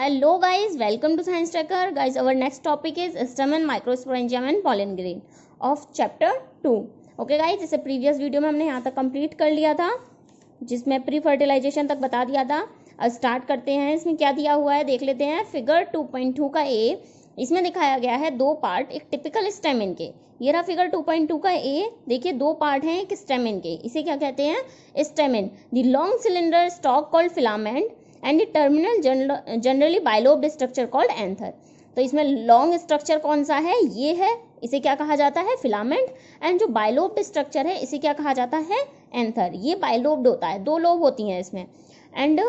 Hello guys, welcome to Science Tracker. Guys, our next topic is stamen, microsporangium and pollen grain of chapter 2. Okay guys, इसे previous video में हमने यहाँ तक complete कर लिया था, जिसमें प्री फर्टिलाइजेशन तक बता दिया था. अब स्टार्ट करते हैं. इसमें क्या दिया हुआ है देख लेते हैं. फिगर 2.2 का ए, इसमें दिखाया गया है दो पार्ट एक टिपिकल स्टेमिन के. ये रहा फिगर 2.2 का ए. देखिए दो पार्ट हैं एक स्टेमिन के. इसे क्या कहते हैं? Stamen. The long cylinder stock called filament and the terminal generally bilobed structure called anther. तो इसमें लॉन्ग स्ट्रक्चर कौन सा है? ये है. इसे क्या कहा जाता है? फिलामेंट. एंड जो बाइलोब्ड स्ट्रक्चर है इसे क्या कहा जाता है? एंथर. ये बाइलोब्ड होता है, दो लोब होती हैं इसमें. And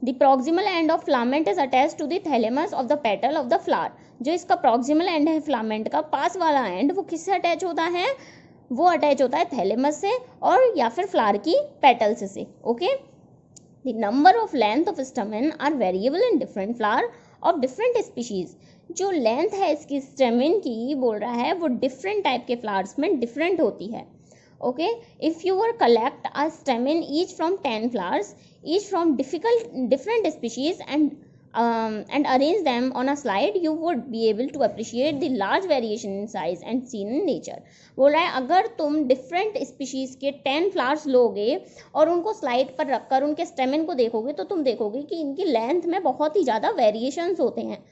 the proximal end of filament is attached to the thalamus of the petal of the flower. जो इसका प्रॉक्सिमल एंड है फिलामेंट का, पास वाला एंड, वो किससे अटैच होता है? वो अटैच होता है थैलेमस से और या फिर फ्लावर की पेटल्स से. Okay. The number of length of stamen are variable in different flower of different species. जो लेंथ है इसकी स्टेमिन की बोल रहा है वो डिफरेंट टाइप के फ्लावर्स में डिफरेंट होती है. Okay. If you were collect a stamen each from 10 flowers each from different species and arrange them on a slide, you would be able to appreciate the large variation in size and seen in nature. बोल रहा है अगर तुम different species के 10 flowers लोगे और उनको slide पर रखकर उनके स्टेमिन को देखोगे तो तुम देखोगे कि इनकी लेंथ में बहुत ही ज़्यादा वेरिएशंस होते हैं.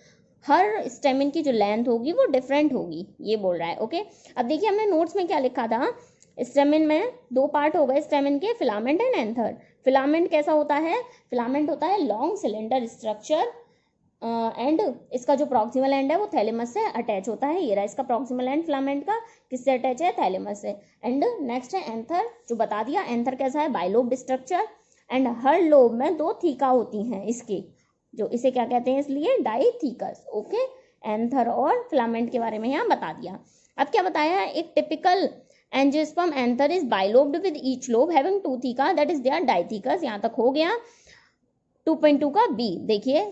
हर स्टेमिन की जो लेंथ होगी वो डिफरेंट होगी, ये बोल रहा है. ओके. अब देखिए हमने नोट्स में क्या लिखा था. स्टेमिन में दो पार्ट हो गए स्टेमिन के, फिलामेंट एंड एंथर. फिलामेंट कैसा होता है? फिलामेंट होता है लॉन्ग सिलेंडर स्ट्रक्चर एंड इसका जो प्रॉक्सिमल एंड है वो थैलेमस से अटैच होता है. ये रहा इसका प्रॉक्सिमल एंड फिलामेंट का, किससे अटैच है? थैलेमस से. एंड नेक्स्ट है एंथर, जो बता दिया. एंथर कैसा है? Bilobed structure. And her lobe में दो थीका होती हैं इसके, जो इसे क्या कहते हैं इसलिए? डाइथीकस. ओके. एंथर और फिलामेंट के बारे में यहाँ बता दिया. अब क्या बताया है? एक typical angiosperm anther is bilobed with each lobe having two theca, that is they're dithecous. यहाँ तक हो गया. 2.2 का बी देखिए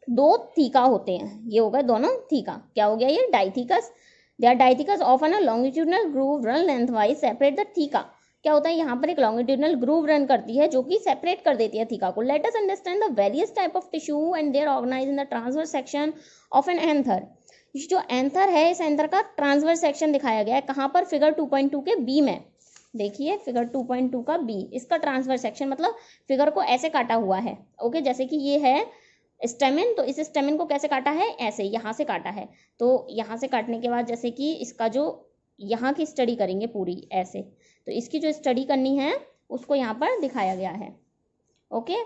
दो थीका होते हैं, ये होगा दोनों थीका. क्या हो गया ये? Dithecous. They are dithecous often a longitudinal groove run lengthwise separate the theca. क्या होता है यहाँ पर? एक लॉन्गिट्यूडनल ग्रूव रन करती है जो कि सेपरेट कर देती है थीका को. Let us understand the various type of tissue and they are organised in the transverse section of an anther. जो एंथर है इस एंथर का ट्रांसवर्स सेक्शन दिखाया गया है. कहाँ पर? फिगर 2.2 के बी में. देखिए फिगर 2.2 का बी, इसका ट्रांसवर्स सेक्शन मतलब फिगर को ऐसे काटा हुआ है. ओके. जैसे कि ये है स्टेमिन, तो इस स्टेमिन को कैसे काटा है? ऐसे यहाँ से काटा है. तो यहाँ से काटने के बाद जैसे कि इसका जो यहाँ की स्टडी करेंगे पूरी ऐसे, तो इसकी जो स्टडी करनी है उसको यहाँ पर दिखाया गया है. ओके.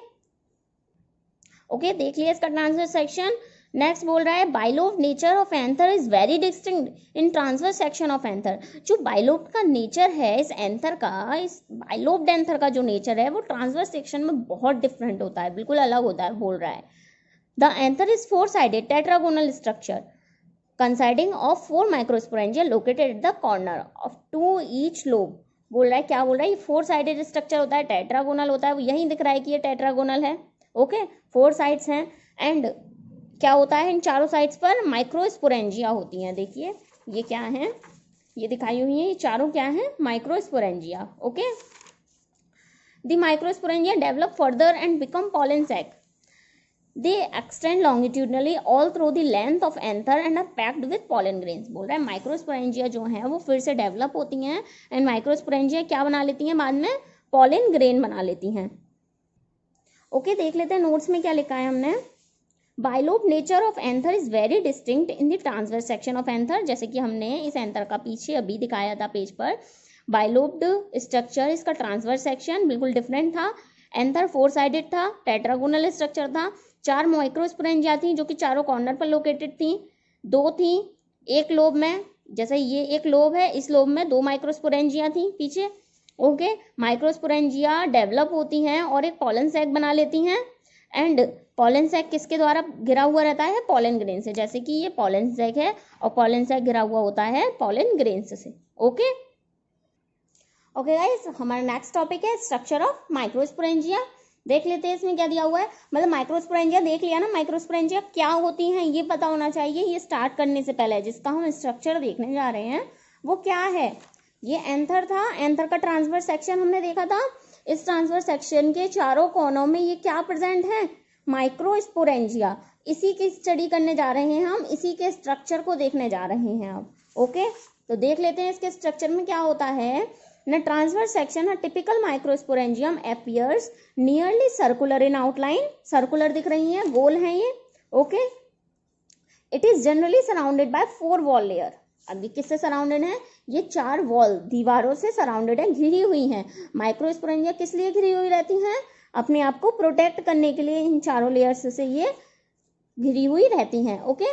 ओके. देख लिया इसका ट्रांसवर्स सेक्शन. नेक्स्ट बोल रहा है bilobed nature of anther is very distinct in transverse section of anther. जो बाइलोब्ड का नेचर है इस एंथर का, इस बाइलोब्ड एंथर का जो नेचर है वो ट्रांसवर्स सेक्शन में बहुत डिफरेंट होता है, बिल्कुल अलग होता है, बोल रहा है. The anther is four-sided tetragonal structure consisting of 4 microsporangia located at the corner of two each lobe. बोल रहा है क्या बोल रहा है? ये 4-sided स्ट्रक्चर होता है, टेट्रागोनल होता है. यही दिख रहा है कि ये टेट्रागोनल है. ओके. 4 साइड्स हैं एंड क्या होता है? इन चारों साइड्स पर माइक्रोस्पोरेंजिया होती हैं. देखिए ये क्या है? ये दिखाई हुई है. ये चारों क्या है? Microsporangia. Okay. The microsporangia develop further and become pollen sac. They extend longitudinally all through the length of anther and are packed with pollen grains. बोल रहा है माइक्रोस्पोरेंजिया जो है वो फिर से डेवलप होती हैं एंड माइक्रोस्पोरेंजिया क्या बना लेती हैं बाद में? पॉलन ग्रेन बना लेती हैं. ओके. देख लेते हैं नोट्स में क्या लिखा है हमने. Bilobed nature of anther is very distinct in the transverse section of anther. जैसे कि हमने इस एंथर का पीछे अभी दिखाया था पेज पर. बाइलोब्ड स्ट्रक्चर, इसका ट्रांसवर्स सेक्शन बिल्कुल डिफरेंट था. एंथर 4-साइडेड था, टेट्रागोनल स्ट्रक्चर था. 4 माइक्रोस्पोरेंजिया थी जो कि चारों कॉर्नर पर लोकेटेड थी. 2 थी एक लोब में, जैसे ये एक लोब है, इस लोब में 2 माइक्रोस्पोरेंजिया थी पीछे. ओके. माइक्रोस्पोरेंजिया डेवलप होती हैं और एक पॉलन सैक बना लेती हैं. एंड पॉलन सैक किसके द्वारा घिरा हुआ रहता है? पॉलन ग्रेन से. जैसे कि ये पॉलन सैक है और पॉलन सैक घिरा हुआ होता है पॉलन ग्रेन्स से. ओके. ओके गाइस, हमारा नेक्स्ट टॉपिक है स्ट्रक्चर ऑफ माइक्रोस्पोरेंजिया. देख लेते हैं इसमें क्या दिया हुआ है. मतलब माइक्रोस्पोरेंजिया देख लिया ना. माइक्रोस्पोरेंजिया क्या होती हैं ये पता होना चाहिए. ये स्टार्ट करने से पहले जिसका हम स्ट्रक्चर देखने जा रहे हैं वो क्या है? ये एंथर था. एंथर का ट्रांसवर्स सेक्शन हमने देखा था. इस ट्रांसवर्स सेक्शन के चारों कोनों में ये क्या प्रेजेंट है? माइक्रोस्पोरेंजिया. इसी की स्टडी करने जा रहे हैं हम, इसी के स्ट्रक्चर को देखने जा रहे हैं अब। ओके, तो देख लेते हैं इसके स्ट्रक्चर में क्या होता है। न transverse section a typical microsporangium appears nearly circular in outline, circular दिख रही हैं, गोल हैं ये। Okay, it is generally surrounded by 4 wall layer. अभी किससे सराउंडेड है, ये 4 वॉल दीवारों से सराउंडेड है, घिरी हुई हैं। माइक्रोस्पोरेंजिया किस लिए घिरी हुई रहती हैं, अपने आप को प्रोटेक्ट करने के लिए इन चारों लेयर्स से ये घिरी हुई रहती हैं। ओके,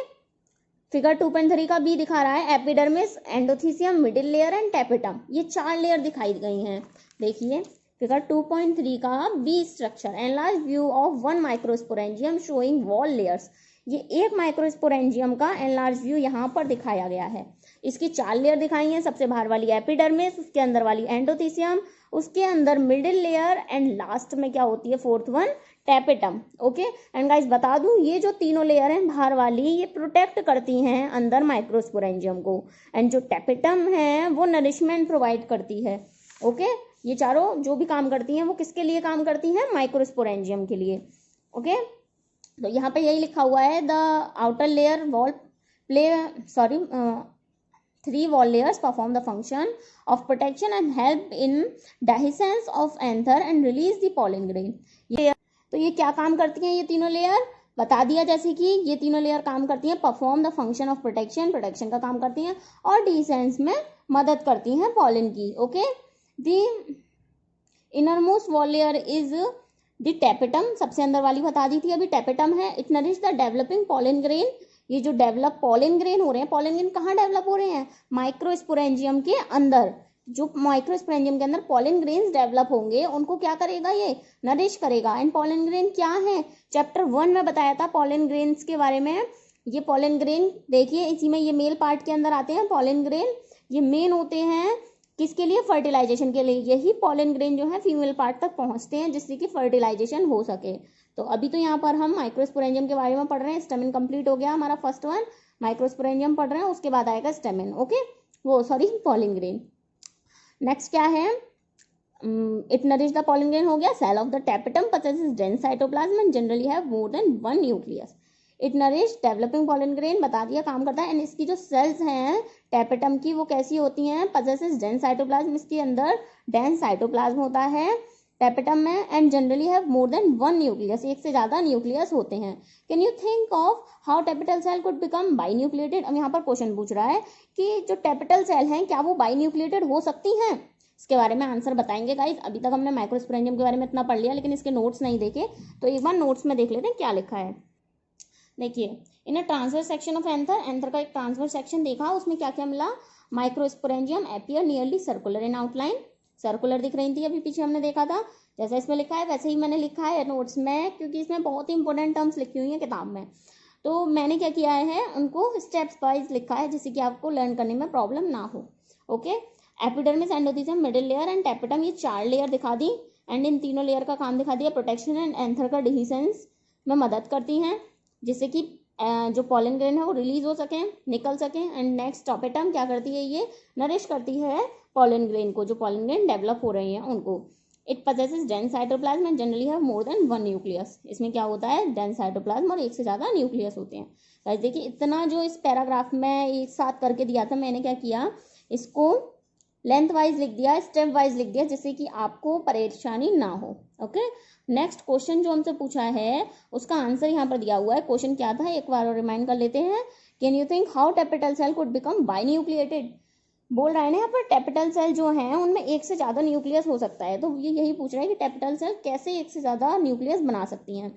फिगर 2.3 का बी दिखा रहा है, epidermis, endothecium, middle layer and tapetum, ये 4 लेयर दिखाई गई हैं। देखिए फिगर 2.3 का B structure, enlarge view of one microsporangium showing wall layers. ये एक माइक्रोस्पोरेंजियम का एनलार्ज व्यू यहाँ पर दिखाया गया है। इसकी 4 लेयर दिखाई हैं, सबसे बाहर वाली एपिडर्मिस, उसके अंदर वाली एंडोथीसियम, उसके अंदर मिडिल लेयर एंड लास्ट में क्या होती है, 4th one tapetum. Okay, and guys बता दूं, ये जो तीनों लेयर हैं बाहर वाली, ये प्रोटेक्ट करती हैं अंदर माइक्रोस्पोरेंजियम को, एंड जो टेपिटम है वो नरिशमेंट प्रोवाइड करती है। ओके, ये चारों जो भी काम करती हैं वो किसके लिए काम करती हैं, माइक्रोस्पोरेंजियम के लिए। ओके, तो यहाँ पे यही लिखा हुआ है, the outer layer wall play 3 wall layers perform the function of protection and help in dehiscence of anther and release the pollen grain। ये क्या काम करती हैं, ये तीनों लेयर बता दिया, जैसे कि ये तीनों लेयर काम करती हैं perform the function of protection, protection का काम करती हैं, और डिसेंस में मदद करती हैं पॉलन की। Okay, the innermost wall layer is the tapetum, सबसे अंदर वाली बता दी थी अभी, टेपिटम है। It nourish the developing pollen grain, ये जो डेवलप पॉलन ग्रेन हो रहे हैं, पॉलन ग्रेन कहाँ डेवलप हो रहे हैं, माइक्रोस्पोरेंजियम के अंदर। जो माइक्रोस्पोरेंजियम के अंदर पॉलन ग्रेन्स डेवलप होंगे उनको क्या करेगा, ये नरिश करेगा। एंड पॉलन ग्रेन क्या है, चैप्टर 1 में बताया था पॉलन ग्रेन्स के बारे में। ये पॉलन ग्रेन देखिए, इसी में ये मेल पार्ट के अंदर आते हैं पॉलन ग्रेन, ये मेन होते हैं किसके लिए, फर्टिलाइजेशन के लिए। यही पॉलन ग्रेन जो है फीमेल पार्ट तक पहुंचते हैं जिससे कि फर्टिलाइजेशन हो सके। तो अभी तो यहाँ पर हम माइक्रोस्पोरेंजियम के बारे में पढ़ रहे हैं, स्टेमिन कंप्लीट हो गया हमारा फर्स्ट वन, माइक्रोस्पोरेंजियम पढ़ रहे हैं, उसके बाद आएगा स्टेमिन। ओके, वो सॉरी पॉलन ग्रेन। नेक्स्ट क्या है, it nourish the pollen grain हो गया। Cell of the tapetum possesses dense cytoplasm and generally have more than 1 nucleus। It nourish developing pollen grain बता दिया काम करता है। एंड इसकी जो सेल्स हैं टेपिटम की वो कैसी होती हैं, possesses dense cytoplasm, इसके अंदर डेंस साइटोप्लाज्म होता है टेपिटम में, and generally have more than 1 nucleus, एक से ज्यादा न्यूक्लियस होते हैं। Can you think of how tapetal cell could become binucleated. अब यहाँ पर क्वेश्चन पूछ रहा है कि जो टेपिटल सेल हैं क्या वो बाइन्यूक्लिएटेड हो सकती हैं, इसके बारे में आंसर बताएंगे गाइस। अभी तक हमने माइक्रोस्पोरेंजियम के बारे में इतना पढ़ लिया लेकिन इसके नोट्स नहीं देखे, तो एक बार नोट्स में देख लेते हैं क्या लिखा है। देखिए, in a transverse section of anther, anther का एक ट्रांसवर्स सेक्शन देखा, उसमें क्या क्या मिला, microsporangium appear nearly circular in outline, circular दिख रही थी अभी पीछे हमने देखा था, जैसा इसमें लिखा है वैसे ही मैंने लिखा है नोट्स में, क्योंकि इसमें बहुत ही इंपॉर्टेंट टर्म्स लिखी हुई हैं किताब में। तो मैंने क्या किया है, उनको स्टेप्स वाइज लिखा है जिससे कि आपको लर्न करने में प्रॉब्लम ना हो। Okay, epidermis, endothecium, middle layer and tapetum, ये 4 लेयर दिखा दी, एंड इन तीनों लेयर का काम दिखा दिया, प्रोटेक्शन एंड एंथर का डिहिसेंस में मदद करती हैं जिससे कि जो पॉलन ग्रेन है वो रिलीज हो सके, निकल सके। एंड नेक्स्ट टेपिटम क्या करती है, ये नरिश करती है पॉलन ग्रेन को, जो पॉलन ग्रेन डेवलप हो रही हैं उनको। It possesses dense cytoplasm and generally have more than 1 nucleus। इसमें क्या होता है, डेंस साइटोप्लाज्म और एक से ज़्यादा न्यूक्लियस होते हैं। गाइस देखिए, इतना जो इस पैराग्राफ में एक साथ करके दिया था, मैंने क्या किया, इसको लेंथ वाइज लिख दिया, स्टेप वाइज लिख दिया, जिससे कि आपको परेशानी ना हो। ओके, नेक्स्ट क्वेश्चन जो हमसे पूछा है उसका आंसर यहाँ पर दिया हुआ है। क्वेश्चन क्या था एक बार और रिमाइंड कर लेते हैं। Can you think how tapetal cell could become binucleated. बोल रहा है ना यहाँ पर टेपिटल सेल जो हैं उनमें एक से ज़्यादा न्यूक्लियस हो सकता है, तो ये यही पूछ रहा है कि टेपिटल सेल कैसे एक से ज़्यादा न्यूक्लियस बना सकती हैं।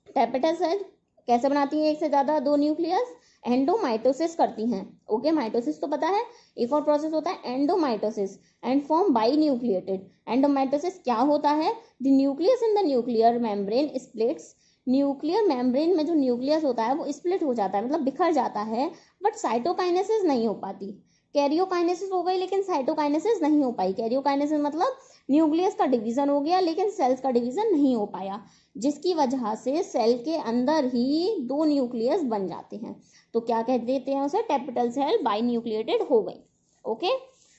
टेपिटल सेल कैसे बनाती हैं एक से ज़्यादा 2 न्यूक्लियस, एंडोमाइटोसिस करती हैं। ओके, माइटोसिस तो पता है, एक और प्रोसेस होता है एंडोमाइटोसिस, एंड फॉर्म बाइन्यूक्लिएटेड। एंडोमाइटोसिस क्या होता है, the nucleus in the nuclear membrane splits, nuclear membrane में जो न्यूक्लियस होता है वो स्प्लिट हो जाता है, मतलब बिखर जाता है, बट साइटोकाइनेसिस नहीं हो पाती। कैरियोकाइनेसिस हो गई लेकिन साइटोकाइनेसिस नहीं हो पाई। कैरियोकाइनेसिस मतलब न्यूक्लियस का डिवीजन हो गया लेकिन सेल्स का डिवीजन नहीं हो पाया, जिसकी वजह से सेल के अंदर ही 2 न्यूक्लियस बन जाते हैं। तो क्या कह देते हैं उसे, टेपिटल सेल बाइन्यूक्लिएटेड हो गई। ओके,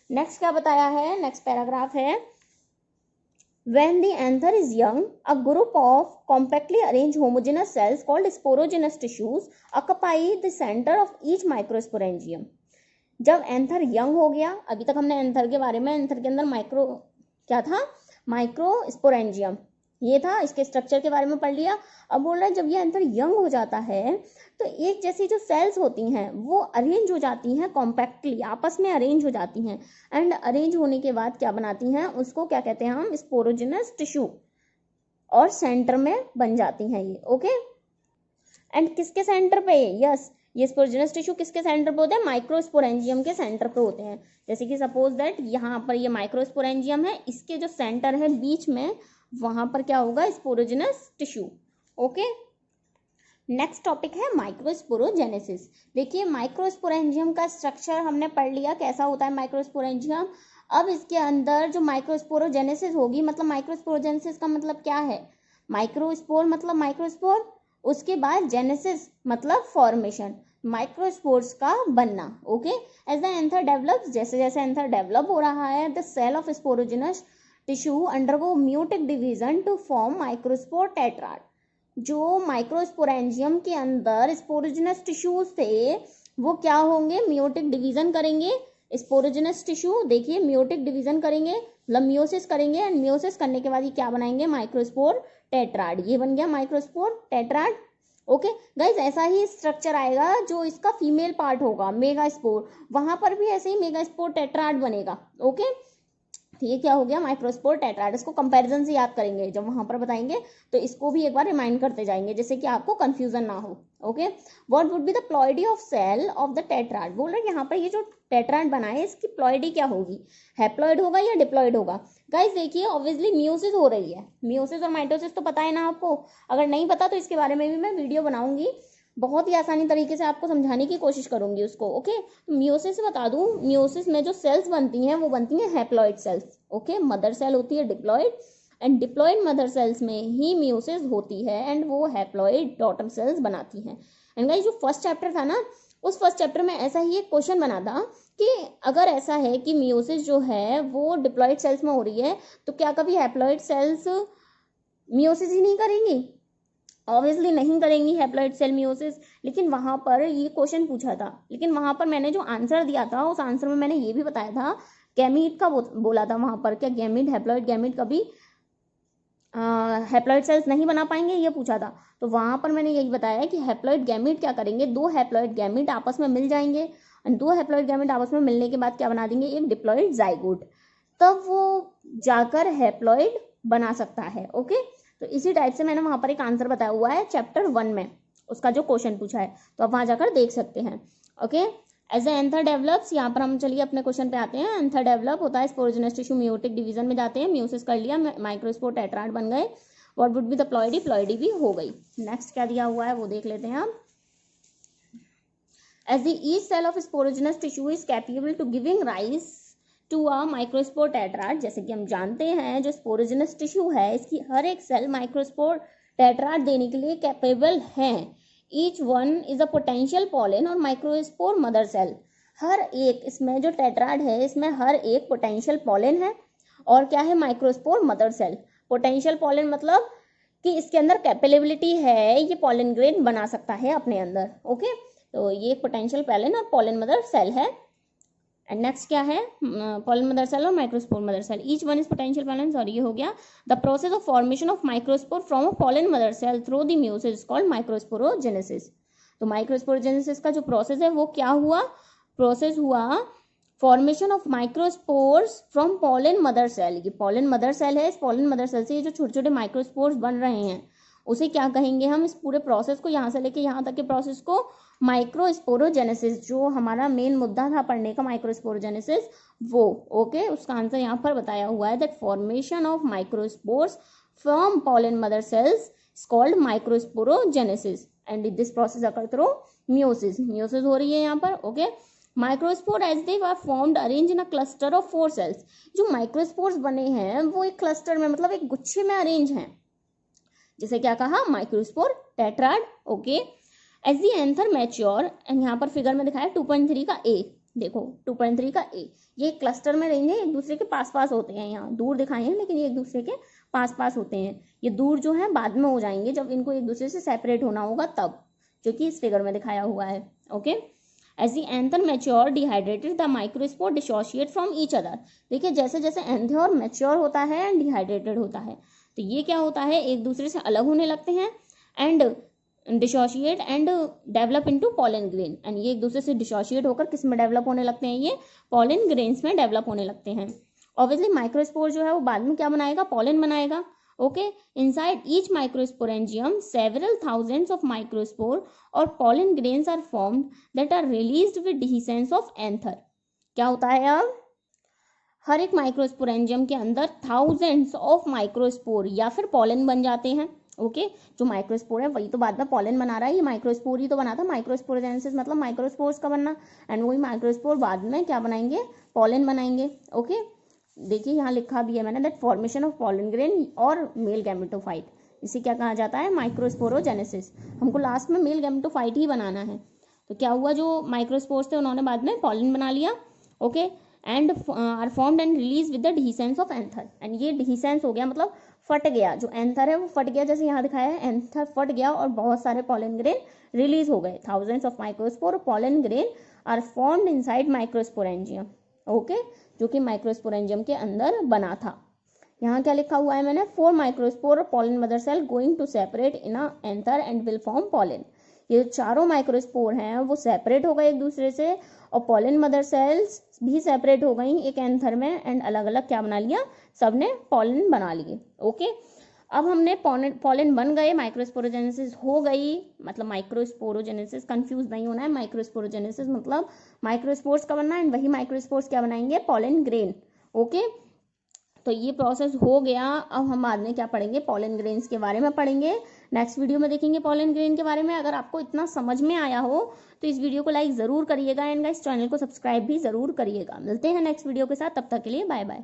नेक्स्ट क्या बताया है, नेक्स्ट पैराग्राफ है, When the anther is young, a group of compactly arranged homogeneous cells called sporogenous tissues occupy the center of each microsporangium. जब एंथर यंग हो गया, अभी तक हमने एंथर के बारे में, एंथर के अंदर माइक्रो क्या था, माइक्रोस्पोरेंजियम ये था, इसके स्ट्रक्चर के बारे में पढ़ लिया। अब बोल रहा है जब ये एंथर यंग हो जाता है तो एक जैसी जो सेल्स होती हैं वो अरेंज हो जाती हैं, कॉम्पैक्टली आपस में अरेंज हो जाती हैं, एंड अरेंज होने के बाद क्या बनाती हैं, उसको क्या कहते हैं हम, स्पोरोजेनस टिश्यू, और सेंटर में बन जाती हैं ये। ओके, एंड किसके सेंटर पे, यस ये स्पोरोजेनस टिश्यू किसके सेंटर पे होते हैं, माइक्रोस्पोरेंजियम के सेंटर पे होते हैं। जैसे कि सपोज दैट यहाँ पर ये माइक्रोस्पोरेंजियम है, इसके जो सेंटर है बीच में, वहां पर क्या होगा, sporogenous tissue. Okay, next topic है माइक्रोस्पोरोजेनेसिस। देखिए माइक्रोस्पोरेंजियम का स्ट्रक्चर हमने पढ़ लिया कैसा होता है माइक्रोस्पोरेंजियम। अब इसके अंदर जो माइक्रोस्पोरोजेनेसिस होगी, मतलब माइक्रोस्पोरोजेनेसिस का मतलब क्या है, माइक्रोस्पोर मतलब माइक्रोस्पोर, उसके बाद जेनेसिस मतलब फॉर्मेशन, माइक्रोस्पोर्स का बनना। Okay, as the anther develops, जैसे जैसे एंथर डेवलप हो रहा है, the cell of sporogenous tissue undergo meiotic division to form microspore tetrad. जो माइक्रोस्पोरेंजियम के अंदर स्पोरोजेनस टिश्यूज थे वो क्या होंगे, म्यूटिक डिवीजन करेंगे। स्पोरोजेनस टिश्यू देखिए म्यूटिक डिवीजन करेंगे, मतलब म्योसिस करेंगे, एंड म्योसिस करने के बाद ये क्या बनाएंगे, माइक्रोस्पोर टेट्राड, ये बन गया माइक्रोस्पोर टेट्राड। ओके गाइज, ऐसा ही स्ट्रक्चर आएगा जो इसका फीमेल पार्ट होगा, मेगास्पोर, वहां पर भी ऐसे ही मेगास्पोर टेट्राड बनेगा। ओके, ये क्या हो गया, माइक्रोस्पोर टेट्राड। इसको कंपैरिजन से याद करेंगे, जब वहां पर बताएंगे तो इसको भी एक बार रिमाइंड करते जाएंगे जिससे कि आपको कंफ्यूजन ना हो। Okay, what would be the ploidy of cell of the tetrad. बोल रहे हैं यहाँ पर ये जो टेट्राड बना है इसकी प्लॉइडी क्या होगी, हैप्लॉइड होगा या डिप्लॉइड होगा। गाइस देखिए ऑब्वियसली मियोसिस हो रही है, मियोसिस और माइटोसिस तो पता है ना आपको, अगर नहीं पता तो इसके बारे में भी मैं वीडियो बनाऊंगी, बहुत ही आसानी तरीके से आपको समझाने की कोशिश करूंगी उसको। ओके, तो मियोसिस से बता दूं, मियोसिस में जो सेल्स बनती हैं वो बनती हैं haploid cells. Okay, mother cell होती है diploid, and diploid mother cells में ही मियोसिस होती है, एंड वो हैप्लॉइड डॉटर सेल्स बनाती हैं। एंड गाइस जो फर्स्ट चैप्टर था ना, उस फर्स्ट चैप्टर में ऐसा ही एक क्वेश्चन बना था कि अगर ऐसा है कि मियोसिस जो है वो डिप्लॉइड सेल्स में हो रही है तो क्या कभी हैप्लॉइड सेल्स मियोसिस ही नहीं करेंगी, ऑब्वियसली नहीं करेंगी हैप्लॉइड सेल मियोसिस। लेकिन वहां पर ये क्वेश्चन पूछा था, लेकिन वहां पर मैंने जो आंसर दिया था उस आंसर में मैंने ये भी बताया था, गैमीट का बोला था वहां पर, क्या गैमीट हैप्लॉइड गैमीट कभी हैप्लॉइड सेल्स नहीं बना पाएंगे, ये पूछा था। तो वहां पर मैंने यही बताया कि हैप्लॉइड गैमीट क्या करेंगे, दो हैप्लॉइड गैमीट आपस में मिल जाएंगे, और दो हैप्लॉइड गैमीट आपस में मिलने के बाद क्या बना देंगे, एक डिप्लॉइड जाइगोट, तब वो जाकर हैप्लॉइड बना सकता है। ओके, तो इसी टाइप से मैंने वहां पर एक आंसर बताया हुआ है चैप्टर 1 में, उसका जो क्वेश्चन पूछा है, तो आप वहां जाकर देख सकते हैं। Okay, as a anther develops, यहाँ पर हम चलिए अपने क्वेश्चन पे आते हैं। एंथर डेवलप होता है, स्पोरोजेनस टिश्यू म्यूटिक डिवीजन में जाते हैं, म्यूसिस कर लिया, माइक्रोस्पोर टेट्राड बन गए। What would be the ploidy, ploidy भी हो गई। नेक्स्ट क्या दिया हुआ है वो देख लेते हैं आप। As the each cell of sporogenous tissue is capable to giving rise to a microspore tetrad, जैसे कि हम जानते हैं जो स्पोरोजेनस टिश्यू है इसकी हर एक सेल माइक्रोस्पोर टेट्राड देने के लिए कैपेबल है। Each one is a potential pollen और माइक्रोस्पोर मदर सेल, हर एक इसमें जो टेट्राड है इसमें हर एक पोटेंशियल पॉलन है और क्या है, microspore mother cell. Potential pollen मतलब कि इसके अंदर कैपेबिलिटी है, ये पॉलन ग्रेन बना सकता है अपने अंदर। ओके, तो ये पोटेंशियल पॉलन और पॉलन मदर सेल है। एंड नेक्स्ट क्या है, पॉलन मदर सेल और microspore mother cell, each one is potential pollen, sorry ये हो गया। The process of formation of microspore from a pollen mother cell through the meiosis called microsporogenesis. तो microsporogenesis का जो process है वो क्या हुआ, प्रोसेस हुआ formation of microspores from pollen mother cell. ये पॉलन मदर सेल है, इस पॉलन मदर सेल से ये जो छोटे छोटे माइक्रोस्पोर्स बन रहे हैं उसे क्या कहेंगे हम, इस पूरे प्रोसेस को, यहाँ से लेके यहाँ तक के प्रोसेस को माइक्रोस्पोरोजेनेसिस, जो हमारा मेन मुद्दा था पढ़ने का माइक्रोस्पोरोजेनेसिस वो। ओके, उसका आंसर यहाँ पर बताया हुआ है, that formation of microspores from pollen mother cells is called microsporogenesis, and this process occur through meiosis, meiosis हो रही है यहाँ पर। Okay, microspore as they were formed arrange in a cluster of 4 cells, जो माइक्रोस्पोर्स बने हैं वो एक क्लस्टर में, मतलब एक गुच्छे में अरेंज हैं, जिसे क्या कहा, microspore tetrad. Okay, as the anther mature, and यहाँ पर फिगर में दिखाया 2.3 का ए, देखो 2.3 का ए, ये क्लस्टर में रहेंगे, एक दूसरे के पास पास होते हैं, यहाँ दूर दिखाए हैं लेकिन ये एक दूसरे के पास पास होते हैं। ये दूर जो है बाद में हो जाएंगे जब इनको एक दूसरे से सेपरेट होना होगा तब, जो कि इस फिगर में दिखाया हुआ है। Okay, as the anther mature dehydrated the microspore dissociate from each other. देखिए जैसे जैसे एंथर मैच्योर होता है एंड डिहाइड्रेटेड होता है तो ये क्या होता है, एक दूसरे से अलग होने लगते हैं and dissociate and develop into pollen grain. And ये एक दूसरे से डिसोशिएट होकर किस में डेवलप होने लगते हैं, ये पॉलन ग्रेन्स में डेवलप होने लगते हैं। ऑब्वियसली माइक्रोस्पोर जो है वो बाद में क्या बनाएगा, पॉलन बनाएगा। Okay, inside each microsporangium several thousands of microspore और pollen grains are formed that are released with dehiscence of anther. क्या होता है अब, हर एक माइक्रोस्पोरेंजियम के अंदर थाउजेंड्स ऑफ माइक्रोस्पोर या फिर पॉलन बन जाते हैं। ओके, जो माइक्रोस्पोर है वही तो बाद में पॉलन बना रहा है, ये माइक्रोस्पोर ही तो बना था, माइक्रोस्पोरेजेनेसिस मतलब माइक्रोस्पोर्स का बनना, एंड वही माइक्रोस्पोर बाद में क्या बनाएंगे, पॉलन बनाएंगे। ओके, देखिए यहाँ लिखा भी है मैंने, that formation of pollen grain और मेल गैमेटोफाइट, इसे क्या कहा जाता है, माइक्रोस्पोरोजेनेसिस। हमको लास्ट में मेल गैमेटोफाइट ही बनाना है। तो क्या हुआ, जो माइक्रोस्पोर्स थे उन्होंने बाद में पॉलन बना लिया। Okay, and are formed and release with the dehiscence of anther. And ये डिhiscence हो गया मतलब फट गया, जो एंथर है वो फट गया, जैसे यहाँ दिखाया है एंथर फट गया और बहुत सारे पॉलन ग्रेन रिलीज हो गए। Thousands of microspore pollen grain are formed inside microsporangium. Okay, जो कि माइक्रोस्पोरेंजियम के अंदर बना था। यहाँ क्या लिखा हुआ है मैंने, 4 microspore pollen mother cell going to separate in a anther and will form pollen. ये चारों माइक्रोस्पोर हैं वो सेपरेट हो गए एक दूसरे से, और पॉलन मदर सेल्स भी सेपरेट हो गई एक एंथर में एंड अलग अलग क्या बना लिया, सबने पॉलन बना लिए। ओके, अब हमने पॉलन बन गए, माइक्रोस्पोरोजेनेसिस हो गई, मतलब माइक्रोस्पोरोजेनेसिस, कंफ्यूज नहीं होना है, माइक्रोस्पोरोजेनेसिस मतलब माइक्रोस्पोर्स का बनना, एंड वही माइक्रोस्पोर्स क्या बनाएंगे, पॉलन ग्रेन। ओके, तो ये प्रोसेस हो गया। अब हम बाद में क्या पढ़ेंगे, पॉलन ग्रेन्स के बारे में पढ़ेंगे, नेक्स्ट वीडियो में देखेंगे पॉलन ग्रेन के बारे में। अगर आपको इतना समझ में आया हो तो इस वीडियो को लाइक ज़रूर करिएगा एंड गाइस चैनल को सब्सक्राइब भी ज़रूर करिएगा। मिलते हैं नेक्स्ट वीडियो के साथ, तब तक के लिए बाय बाय।